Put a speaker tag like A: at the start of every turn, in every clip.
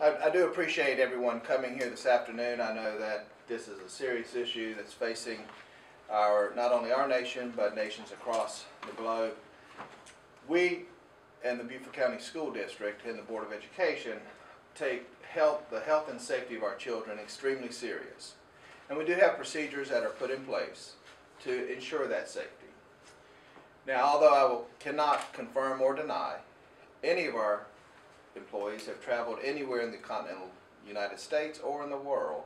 A: I do appreciate everyone coming here this afternoon. I know that this is a serious issue that's facing not only our nation, but nations across the globe. We and the Beaufort County School District and the Board of Education take the health and safety of our children extremely serious. And we do have procedures that are put in place to ensure that safety. Now, although I cannot confirm or deny, any of our employees have traveled anywhere in the continental United States or in the world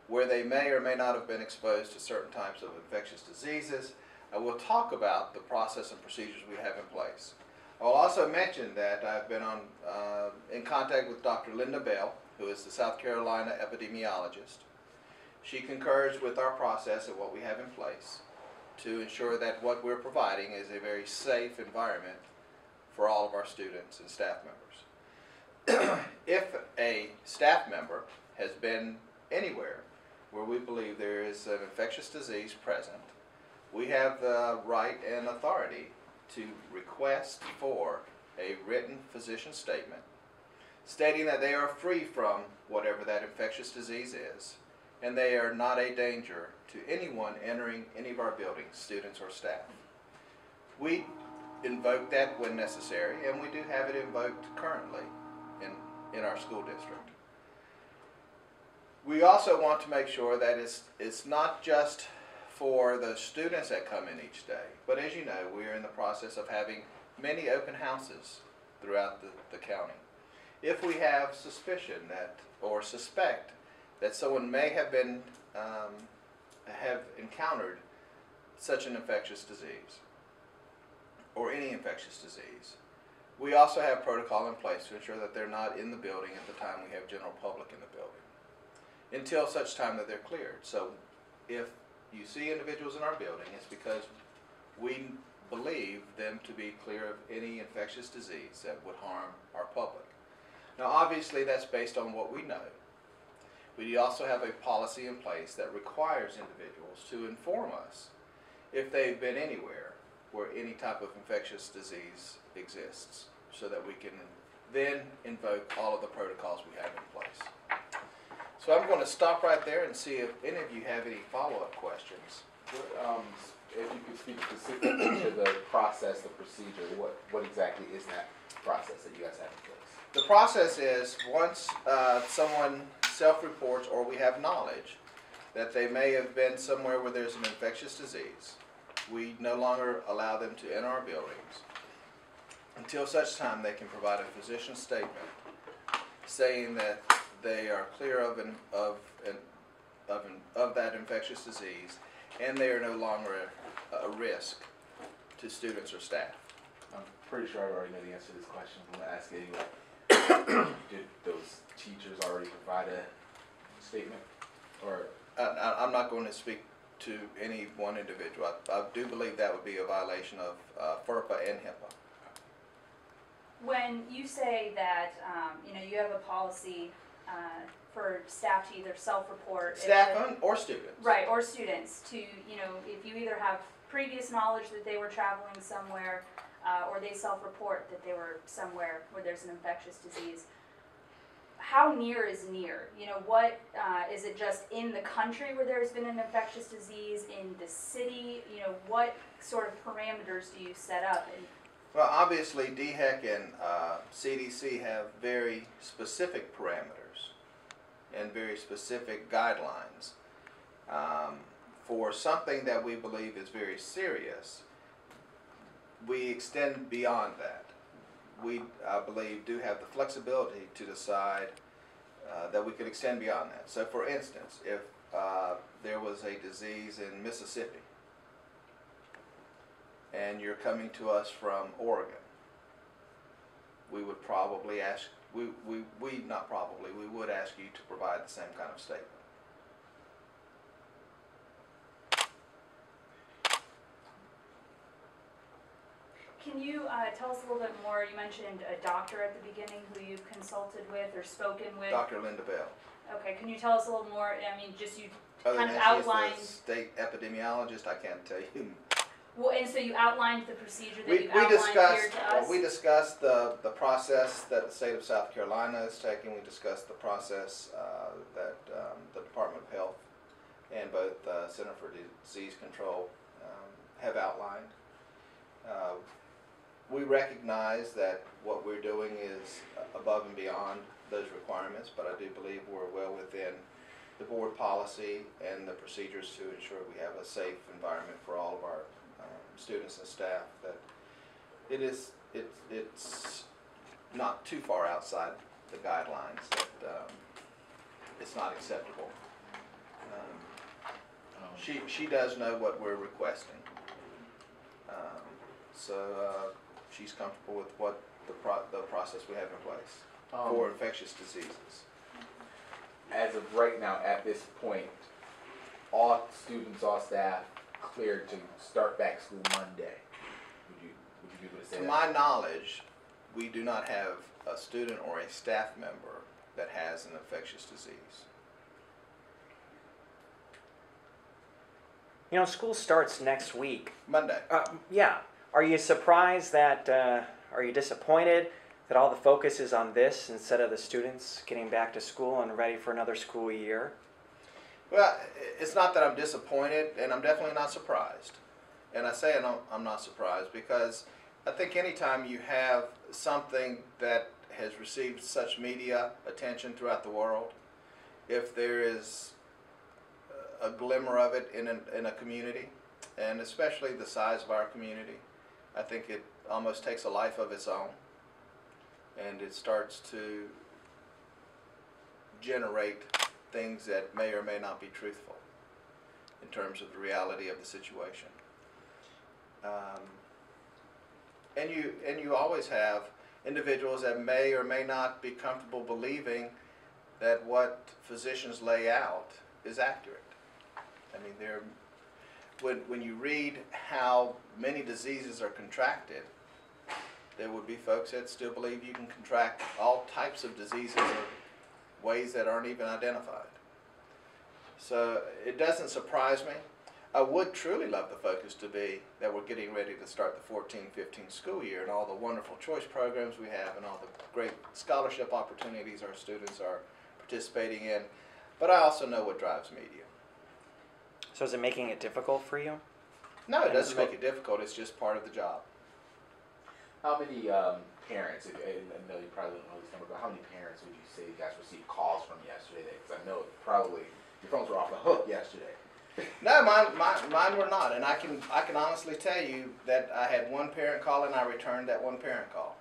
A: where they may or may not have been exposed to certain types of infectious diseases. I will talk about the process and procedures we have in place. I will also mention that I've been in contact with Dr. Linda Bell, who is the South Carolina epidemiologist. She concurs with our process and what we have in place to ensure that what we're providing is a very safe environment for all of our students and staff members. If a staff member has been anywhere where we believe there is an infectious disease present, we have the right and authority to request for a written physician statement stating that they are free from whatever that infectious disease is, and they are not a danger to anyone entering any of our buildings, students or staff. We invoke that when necessary, and we do have it invoked currently in our school district. We also want to make sure that it's not just for the students that come in each day, but as you know, we are in the process of having many open houses throughout the county. If we have suspicion or suspect that someone may have been have encountered such an infectious disease or any infectious disease, we also have protocol in place to ensure that they're not in the building at the time we have general public in the building until such time that they're cleared. So if you see individuals in our building, it's because we believe them to be clear of any infectious disease that would harm our public. Now obviously that's based on what we know. We also have a policy in place that requires individuals to inform us if they've been anywhere where any type of infectious disease exists, so that we can then invoke all of the protocols we have in place. So I'm going to stop right there and see if any of you have any follow-up questions.
B: If you could speak specifically to the process, the procedure, what exactly is that process that you guys have in place?
A: The process is once someone self-reports or we have knowledge that they may have been somewhere where there's an infectious disease, we no longer allow them to enter our buildings until such time they can provide a physician statement saying that they are clear of that infectious disease and they are no longer a risk to students or staff.
B: I'm pretty sure I already know the answer to this question. I'm going to ask it anyway. Did those teachers already provide a statement? Or
A: I'm not going to speak to any one individual. I do believe that would be a violation of FERPA and HIPAA.
C: When you say that you have a policy for staff to either self-report,
A: staff or students,
C: right, or students to if you either have previous knowledge that they were traveling somewhere or they self-report that they were somewhere where there's an infectious disease. How near is near? What is it just in the country where there's been an infectious disease, in the city? What sort of parameters do you set up?
A: Well, obviously DHEC and CDC have very specific parameters and very specific guidelines. For something that we believe is very serious, we extend beyond that. We, I believe, do have the flexibility to decide that we could extend beyond that. So for instance, if there was a disease in Mississippi and you're coming to us from Oregon, we would probably ask, we would ask you to provide the same kind of statement.
C: Can you tell us a little bit more? You mentioned a doctor at the beginning who you've consulted with or spoken with.
A: Dr. Linda Bell.
C: Okay, can you tell us a little more? I mean, just you
A: Other
C: kind
A: than
C: of outlined.
A: she's the state epidemiologist, I can't tell you
C: Well, and so you outlined the procedure that
A: We
C: you outlined here to us?
A: we discussed the process that the state of South Carolina is taking. We discussed the process that the Department of Health and both Center for Disease Control have outlined. We recognize that what we're doing is above and beyond those requirements, but I do believe we're well within the board policy and the procedures to ensure we have a safe environment for all of our students and staff. That it's not too far outside the guidelines that it's not acceptable. She does know what we're requesting, so she's comfortable with what the process we have in place for infectious diseases.
B: As of right now, at this point, all students, all staff cleared to start back school Monday. Would you be able to say
A: To
B: that?
A: my knowledge, we do not have a student or a staff member that has an infectious disease.
D: You know, school starts next week.
A: Monday.
D: Yeah. Are you surprised that, are you disappointed that all the focus is on this instead of the students getting back to school and ready for another school year?
A: Well, it's not that I'm disappointed, and I'm definitely not surprised. And I say I'm not surprised because I think anytime you have something that has received such media attention throughout the world, if there is a glimmer of it in a community, and especially the size of our community, I think it almost takes a life of its own, and it starts to generate things that may or may not be truthful in terms of the reality of the situation. And you always have individuals that may or may not be comfortable believing that what physicians lay out is accurate. I mean, when you read how many diseases are contracted, there would be folks that still believe you can contract all types of diseases or ways that aren't even identified. So it doesn't surprise me. I would truly love the focus to be that we're getting ready to start the 14-15 school year and all the wonderful choice programs we have and all the great scholarship opportunities our students are participating in. But I also know what drives media.
D: So is it making it difficult for you?
A: No, it doesn't make it difficult. It's just part of the job.
B: How many parents, I know you probably don't know this number, but how many parents would you say you guys received calls from yesterday? Because I know probably your phones were off the hook yesterday.
A: No, mine were not, and I can honestly tell you that I had one parent call and I returned that one parent call.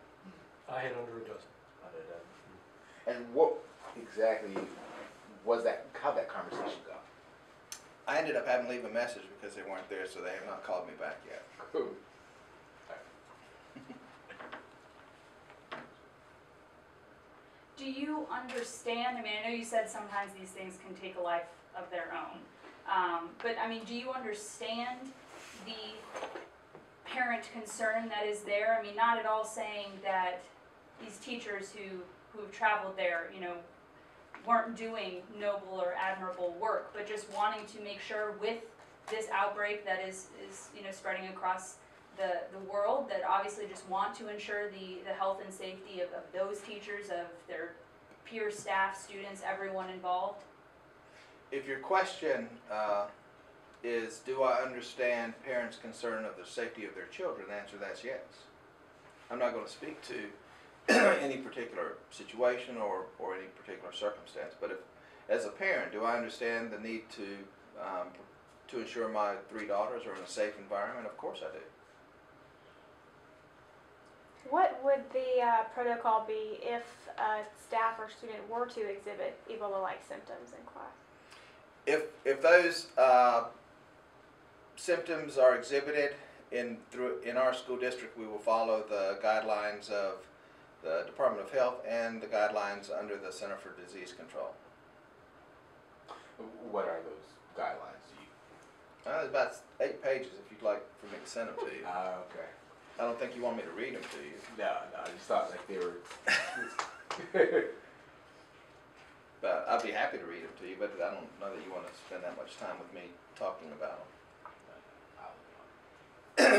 E: I had under a dozen.
B: And what exactly was that? How'd that conversation go?
A: I ended up having to leave a message because they weren't there, so they have not called me back yet.
B: Cool.
C: Do you understand, I mean, I know you said sometimes these things can take a life of their own, but I mean, do you understand the parent concern that is there? I mean, not at all saying that these teachers who've traveled there, you know, weren't doing noble or admirable work, but just wanting to make sure with this outbreak that is you know, spreading across the world, that obviously just want to ensure the health and safety of those teachers, of their peer staff, students, everyone involved?
A: If your question is, do I understand parents' concern of the safety of their children, the answer to that's yes. I'm not going to speak to any particular situation or any particular circumstance, but if, as a parent, do I understand the need to ensure my 3 daughters are in a safe environment? Of course I do.
F: What would the protocol be if a staff or student were to exhibit Ebola-like symptoms in class?
A: If those symptoms are exhibited in our school district, we will follow the guidelines of the Department of Health and the guidelines under the Center for Disease Control.
B: What are those guidelines?
A: There's about 8 pages if you'd like for me to send them to you.
B: Okay.
A: I don't think you want me to read them to you.
B: No, I just thought like they were.
A: But I'd be happy to read them to you, but I don't know that you want to spend that much time with me talking about them.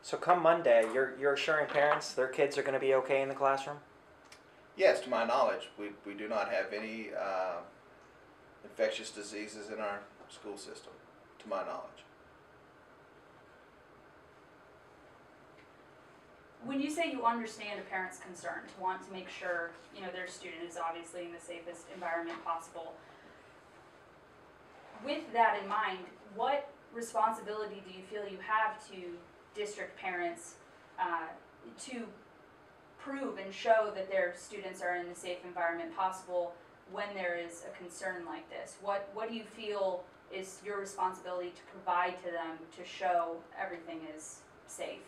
D: So come Monday, you're assuring parents their kids are going to be okay in the classroom?
A: Yes, to my knowledge, we do not have any infectious diseases in our school system, to my knowledge.
C: When you say you understand a parent's concern to want to make sure, their student is obviously in the safest environment possible, with that in mind, what responsibility do you feel you have to district parents to prove and show that their students are in the safe environment possible when there is a concern like this? What do you feel is your responsibility to provide to them to show everything is safe?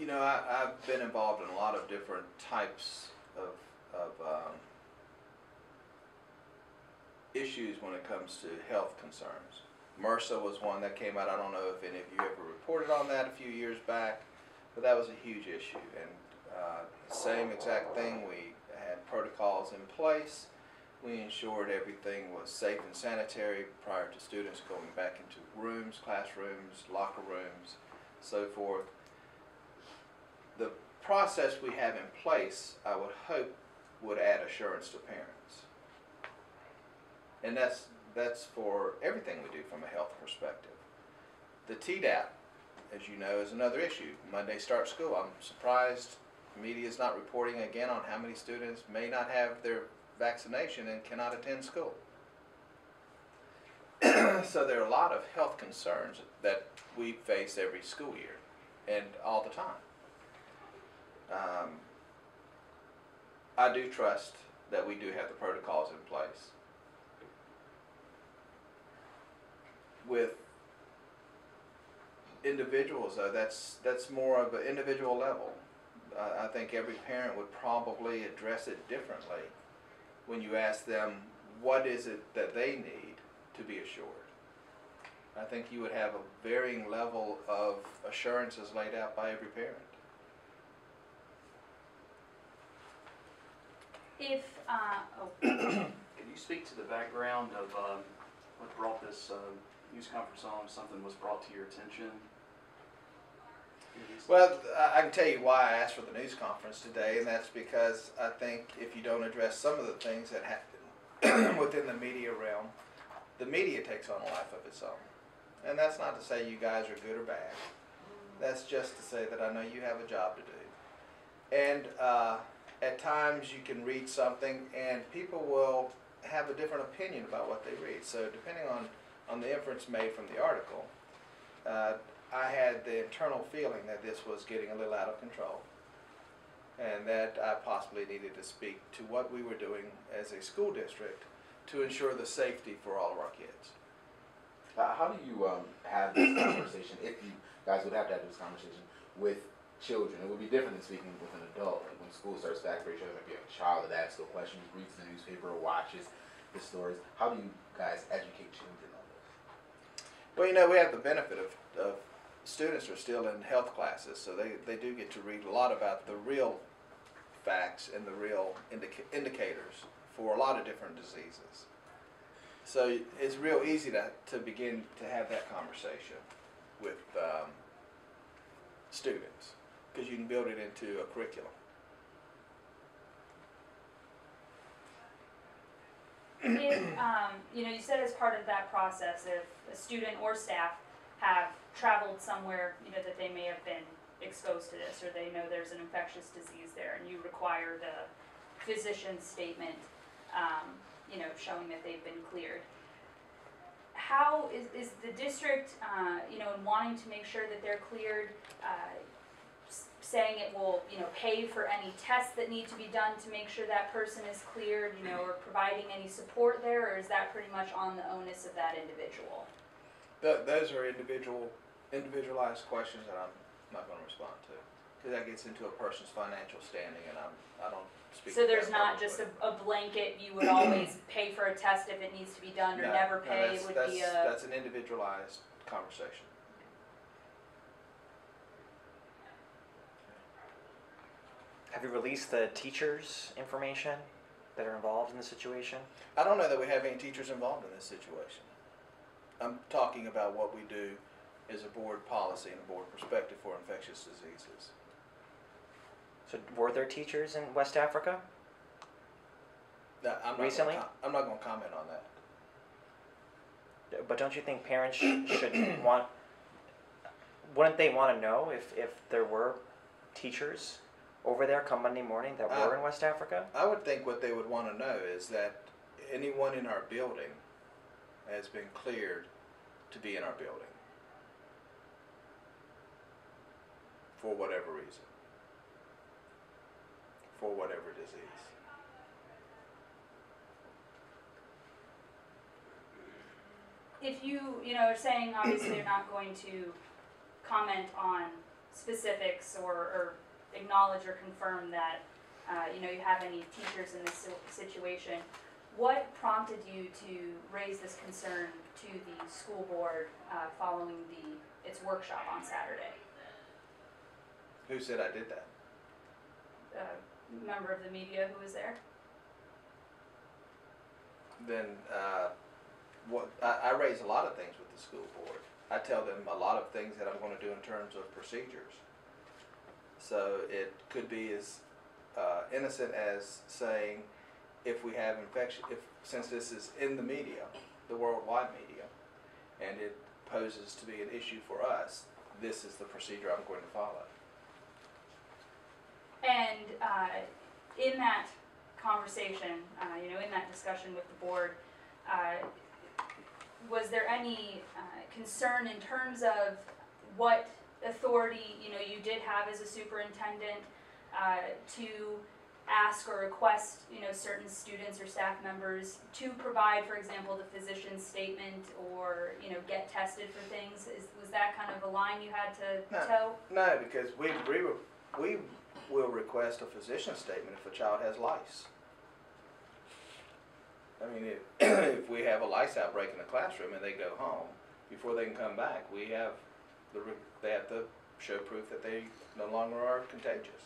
A: I've been involved in a lot of different types of issues when it comes to health concerns. MRSA was one that came out. I don't know if any of you ever reported on that a few years back, but that was a huge issue. And same exact thing, we had protocols in place. We ensured everything was safe and sanitary prior to students going back into rooms, classrooms, locker rooms, so forth. The process we have in place, I would hope, would add assurance to parents. And that's for everything we do from a health perspective. The TDAP, as you know, is another issue. Monday start school. I'm surprised the media is not reporting again on how many students may not have their vaccination and cannot attend school. So there are a lot of health concerns that we face every school year and all the time. I do trust that we do have the protocols in place. With individuals, though, that's more of an individual level. I think every parent would probably address it differently when you ask them what is it that they need to be assured. I think you would have a varying level of assurances laid out by every parent.
G: Can you speak to the background of what brought this news conference on? Something was brought to your attention?
A: Well, I can tell you why I asked for the news conference today, and that's because I think if you don't address some of the things that happen within the media realm, the media takes on a life of its own. And that's not to say you guys are good or bad. That's just to say that I know you have a job to do. And at times you can read something and people will have a different opinion about what they read. So depending on the inference made from the article, I had the internal feeling that this was getting a little out of control and that I possibly needed to speak to what we were doing as a school district to ensure the safety for all of our kids.
B: How do you have this conversation, if you guys would have to have this conversation with children? It would be different than speaking with an adult. Like when school starts back for each other, maybe a child that asks a question, reads the newspaper, or watches the stories. How do you guys educate children on this?
A: Well, we have the benefit of students are still in health classes, so they do get to read a lot about the real facts and the real indicators for a lot of different diseases. So it's real easy to begin to have that conversation with students because you can build it into a curriculum.
C: If, you said as part of that process, if a student or staff have traveled somewhere, that they may have been exposed to this, or they know there's an infectious disease there, and you require the physician's statement, showing that they've been cleared. How is the district, in wanting to make sure that they're cleared, saying it will, pay for any tests that need to be done to make sure that person is cleared, or providing any support there, or is that pretty much on the onus of that individual?
A: Those are individualized questions that I'm not going to respond to because that gets into a person's financial standing, and I don't speak.
C: So
A: to
C: there's
A: that
C: not
A: publicly.
C: just a blanket, you would always pay for a test if it needs to be done, or
A: No,
C: never
A: no,
C: pay, it would be a...
A: That's an individualized conversation.
D: Have you released the teachers' information that are involved in the situation?
A: I don't know that we have any teachers involved in this situation. I'm talking about what we do as a board policy and a board perspective for infectious diseases.
D: So were there teachers in West Africa? Recently?
A: I'm not going to comment on that.
D: But don't you think parents should wouldn't they want to know if there were teachers over there come Monday morning that were in West Africa?
A: I would think what they would want to know is that anyone in our building has been cleared to be in our building for whatever reason, for whatever disease.
C: If you know, are saying obviously you're not going to comment on specifics or acknowledge or confirm that, you know, you have any teachers in this situation, what prompted you to raise this concern to the school board following its workshop on Saturday?
A: Who said I did that?
C: Member of the media who was there?
A: Then I raise a lot of things with the school board. I tell them a lot of things that I'm going to do in terms of procedures. So it could be as innocent as saying, if we have infection, since this is in the media, the worldwide media, and it poses to be an issue for us, this is the procedure I'm going to follow.
C: And in that conversation, you know, in that discussion with the board, was there any concern in terms of what authority, you know, you did have as a superintendent to ask or request, you know, certain students or staff members to provide, for example, the physician's statement or, you know, get tested for things? Was that kind of a line you had to toe?
A: No, because we will request a physician's statement if a child has lice. I mean, if we have a lice outbreak in the classroom and they go home, before they can come back, they have to show proof that they no longer are contagious.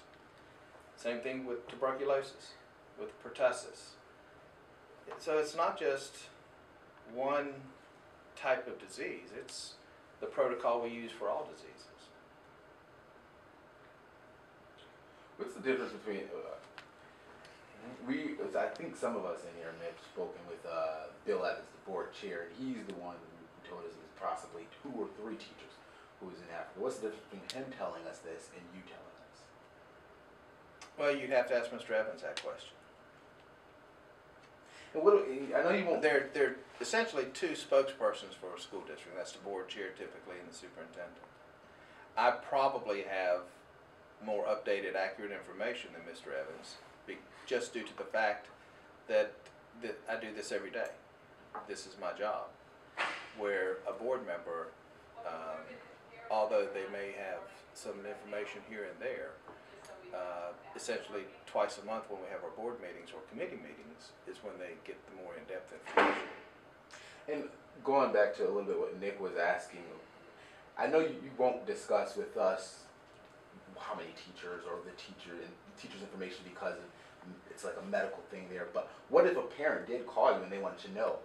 A: Same thing with tuberculosis, with pertussis. So it's not just one type of disease, it's the protocol we use for all diseases.
B: What's the difference between, I think some of us in here may have spoken with Bill Evans, the board chair, and he's the one who told us it was possibly 2 or 3 teachers who was in Africa. What's the difference between him telling us this and you telling us?
A: Well, you'd have to ask Mr. Evans that question.
B: And I know you won't.
A: They're essentially 2 spokespersons for a school district. That's the board chair typically and the superintendent. I probably have more updated, accurate information than Mr. Evans, just due to the fact that I do this every day. This is my job. Where a board member, although they may have some information here and there, essentially twice a month when we have our board meetings or committee meetings is when they get the more in-depth information.
B: And going back to a little bit what Nick was asking, I know you won't discuss with us how many teachers or the teacher's information because it's like a medical thing there, but what if a parent did call you and they wanted to know,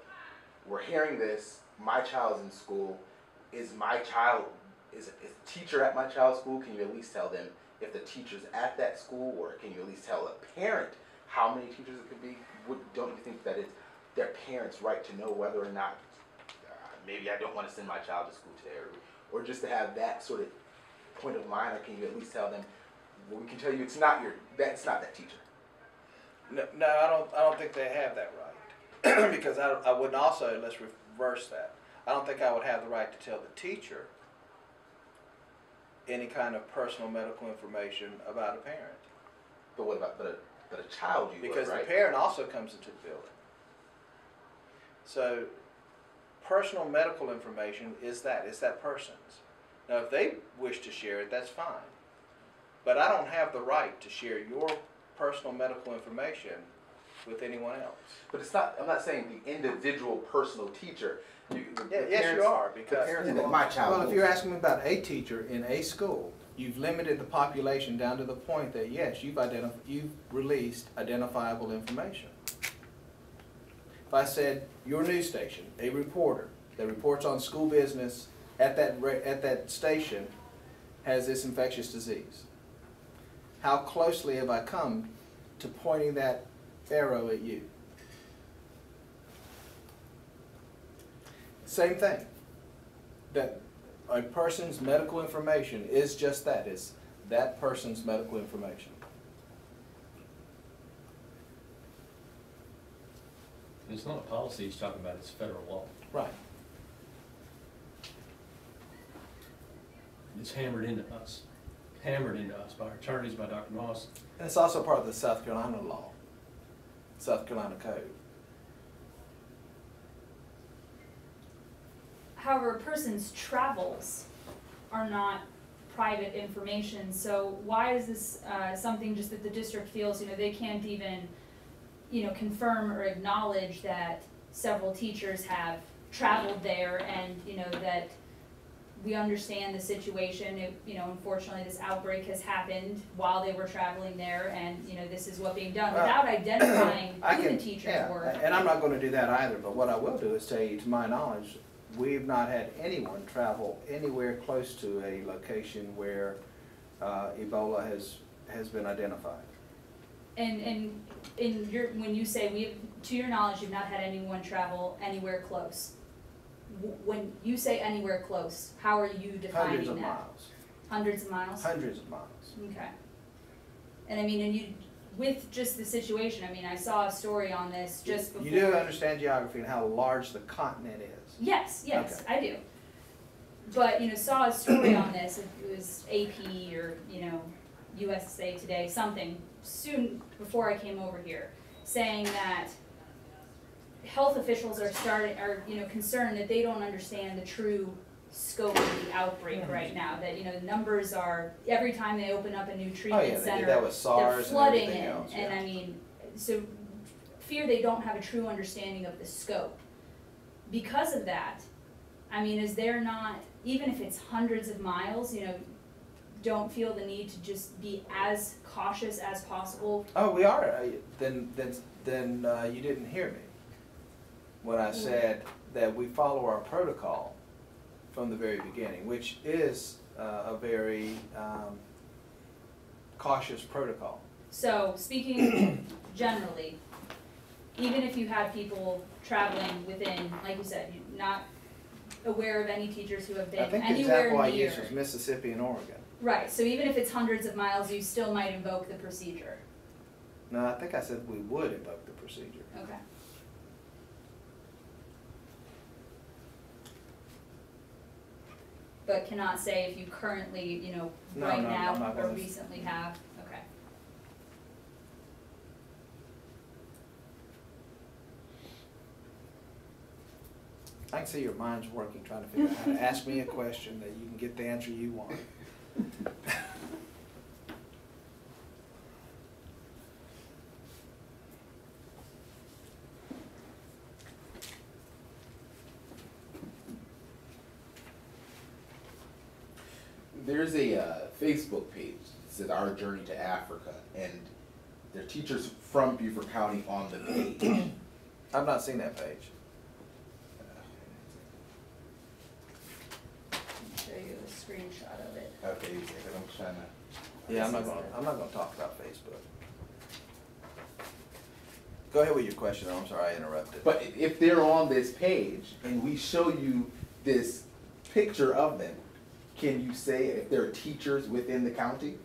B: we're hearing this, my child's in school, is a teacher at my child's school? Can you at least tell them if the teacher's at that school, or can you at least tell a parent how many teachers it could be? Don't you think that it's their parents' right to know whether or not maybe I don't want to send my child to school today, or just to have that sort of point of mind, or can you at least tell them, well, we can tell you it's not that teacher?
A: No, I don't think they have that right. Because I would also, let's reverse that. I don't think I would have the right to tell the teacher any kind of personal medical information about a parent.
B: But what about, but a child you
A: Because
B: would, right?
A: the parent also comes into the building. So personal medical information is that person's. Now if they wish to share it, that's fine. But I don't have the right to share your personal medical information with anyone else.
B: But it's not, I'm not saying the individual personal teacher.
A: Yes, you are, because
B: my child.
A: well, if you're asking me about a teacher in a school, you've limited the population down to the point that yes, you've released identifiable information. If I said your news station, a reporter, that reports on school business at that station has this infectious disease? How closely have I come to pointing that arrow at you? Same thing. That a person's medical information is just that. It's that person's medical information.
E: It's not a policy he's talking about, it's federal law.
A: Right.
E: It's hammered into us by our attorneys, by Dr. Moss.
A: And it's also part of the South Carolina law, South Carolina code.
C: However, a person's travels are not private information, so why is this something just that the district feels, they can't even, confirm or acknowledge that several teachers have traveled there and, that we understand the situation. Unfortunately, this outbreak has happened while they were traveling there, and, this is what being done without identifying who the teachers were.
A: And I'm not going to do that either, but what I will do is tell you, to my knowledge, we've not had anyone travel anywhere close to a location where Ebola has been identified.
C: And when you say to your knowledge, you've not had anyone travel anywhere close. When you say anywhere close, how are you defining
A: Hundreds of
C: that?
A: miles.
C: Hundreds of miles?
A: Hundreds of miles.
C: Okay. And with just the situation, I saw a story on this just before.
A: You do understand geography and how large the continent is.
C: Yes,
A: Okay.
C: I do. But, saw a story on this, it was AP or, USA Today, something, soon before I came over here, saying that health officials are concerned that they don't understand the true scope of the outbreak right now. That, numbers are, every time they open up a new treatment center,
A: They did that with SARS
C: they're flooding
A: and everything
C: in.
A: else. Yeah.
C: And so fear they don't have a true understanding of the scope. Because of that, is there not, even if it's hundreds of miles, don't feel the need to just be as cautious as possible?
A: Oh, we are. Then you didn't hear me when I said that we follow our protocol from the very beginning, which is a very cautious protocol.
C: So, speaking generally, even if you had people traveling within, like you said, you're not aware of any teachers who have been
A: I think the
C: anywhere
A: example I
C: near.
A: used was Mississippi and Oregon.
C: Right, so even if it's hundreds of miles, you still might invoke the procedure.
A: No, I think I said we would invoke the procedure.
C: Okay. But cannot say if you currently,
A: No,
C: right
A: no,
C: now
A: I'm not
C: or
A: gonna
C: recently have, okay.
A: I can see your mind's working, trying to figure out how to ask me a question that you can get the answer you want.
B: There's a Facebook page that says Our Journey to Africa, and there are teachers from Beaufort County on the page.
A: I've not seen that page.
C: Show you a screenshot of it.
B: Okay, because I'm trying to.
A: Yeah, I'm not gonna talk about Facebook. Go ahead with your question. I'm sorry I interrupted.
B: But if they're on this page and we show you this picture of them, can you say if they're teachers within the county?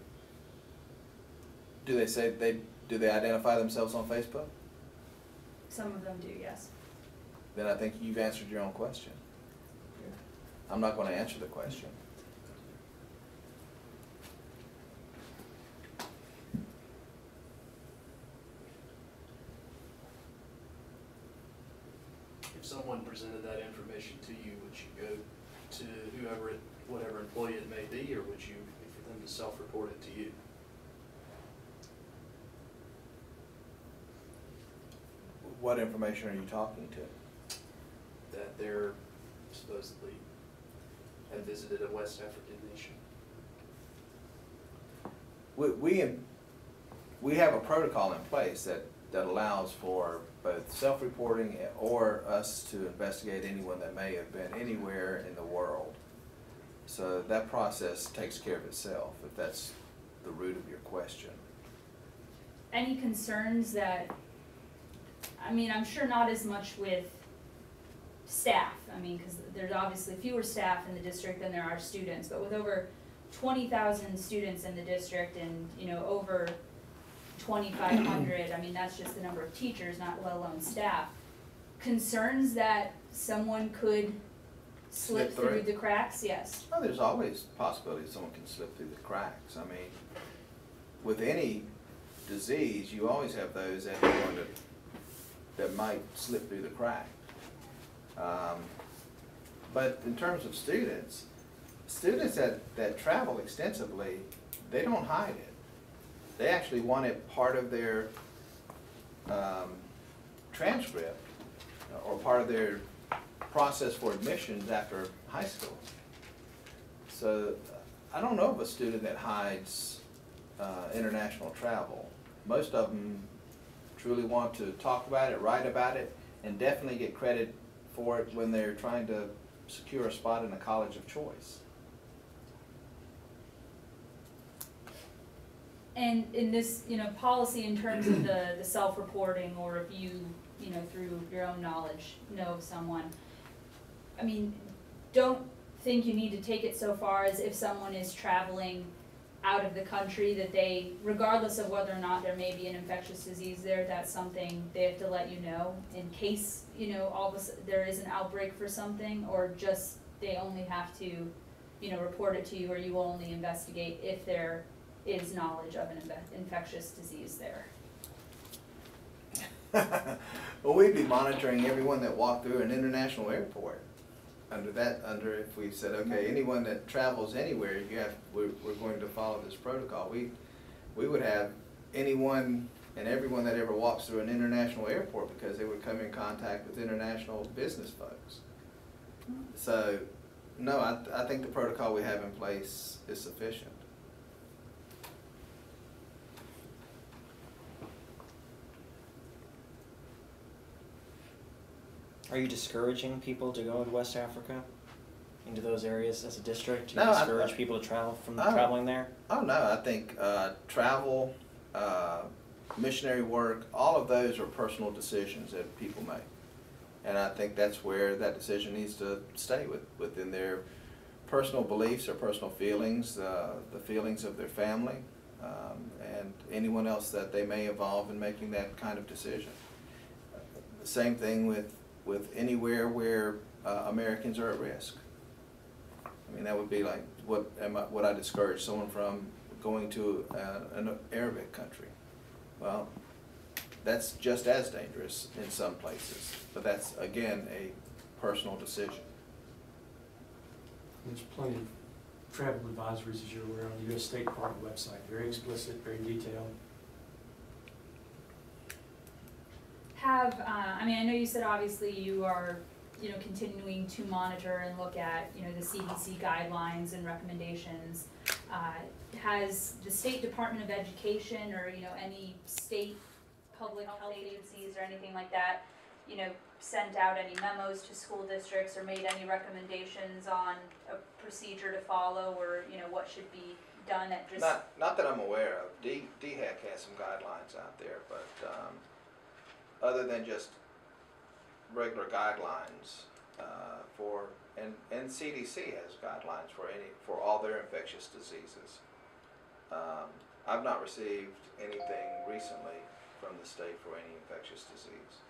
A: Do they identify themselves on Facebook?
C: Some of them do, yes.
A: Then I think you've answered your own question. I'm not going to answer the question.
G: If someone presented that information to you, would you go to whatever employee it may be, or would you, for them to self-report it to you?
A: What information are you talking to?
G: That they're supposedly have visited a West African nation?
A: We have a protocol in place that that allows for both self-reporting or us to investigate anyone that may have been anywhere in the world. So that process takes care of itself, if that's the root of your question.
C: Any concerns that, I mean, I'm sure not as much with staff, I mean, because there's obviously fewer staff in the district than there are students, but with over 20,000 students in the district and, you know, over 2,500, I mean, that's just the number of teachers, not let alone staff. Concerns that someone could slip through the cracks? Yes.
A: Well, there's always a possibility someone can slip through the cracks. I mean, with any disease, you always have those that might slip through the crack. But in terms of students that travel extensively, they don't hide it. They actually want it part of their transcript or part of their process for admissions after high school. So I don't know of a student that hides international travel. Most of them truly want to talk about it, write about it, and definitely get credit for it when they're trying to secure a spot in a college of choice.
C: And in this, you know, policy in terms of the self-reporting, or if you know, through your own knowledge, know of someone, I mean, don't think you need to take it so far as if someone is traveling out of the country that they, regardless of whether or not there may be an infectious disease there, that's something they have to let you know in case, you know, all of there is an outbreak for something, or just they only have to, you know, report it to you, or you will only investigate if there is knowledge of an infectious disease there.
A: Well, we'd be monitoring everyone that walked through an international airport. Under if we said, okay, anyone that travels anywhere, we're going to follow this protocol. We would have anyone and everyone that ever walks through an international airport, because they would come in contact with international business folks. So, no, I think the protocol we have in place is sufficient.
D: Are you discouraging people to go to West Africa, into those areas as a district? Do you
A: No,
D: discourage people to travel traveling there?
A: Oh no, I think travel, missionary work, all of those are personal decisions that people make. And I think that's where that decision needs to stay within their personal beliefs or personal feelings, the feelings of their family, and anyone else that they may involve in making that kind of decision. The same thing with anywhere where Americans are at risk. I mean, that would be like, would I discourage someone from going to an Arabic country? Well, that's just as dangerous in some places, but that's, again, a personal decision.
E: There's plenty of travel advisories, as you're aware, on the U.S. State Department website, very explicit, very detailed.
C: I mean, I know you said obviously you are, you know, continuing to monitor and look at, you know, the CDC guidelines and recommendations. Has the State Department of Education, or, you know, any state public health agencies or anything like that, you know, sent out any memos to school districts or made any recommendations on a procedure to follow, or, you know, what should be done at just...
A: Not that I'm aware of. DHEC has some guidelines out there, but other than just regular guidelines and CDC has guidelines for all their infectious diseases. I've not received anything recently from the state for any infectious disease.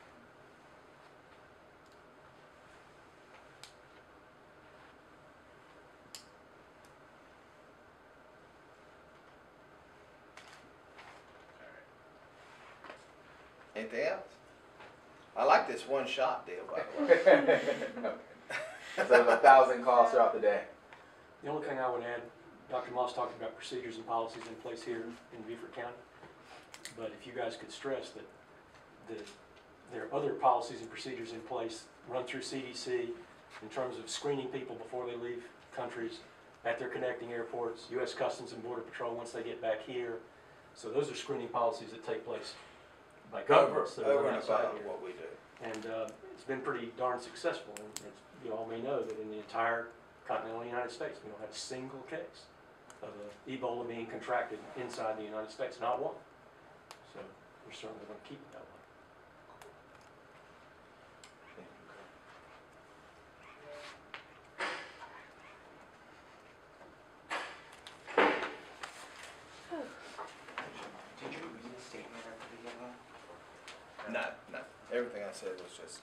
A: Anything else? I like this one-shot deal, by the way.
B: So 1,000 calls throughout the day.
E: The only thing I would add, Dr. Moss talked about procedures and policies in place here in Beaufort County, but if you guys could stress that there are other policies and procedures in place run through CDC in terms of screening people before they leave countries, at their connecting airports, U.S. Customs and Border Patrol once they get back here. So those are screening policies that take place by
A: Over,
E: governments that are
A: over and
E: outside
A: above
E: here.
A: what we do.
E: And it's been pretty darn successful. And you all may know that in the entire continental United States, we don't have a single case of Ebola being contracted inside the United States, not one. So we're certainly going to keep it that way.
D: Did you read the statement at the beginning?
A: No, no, everything I said was just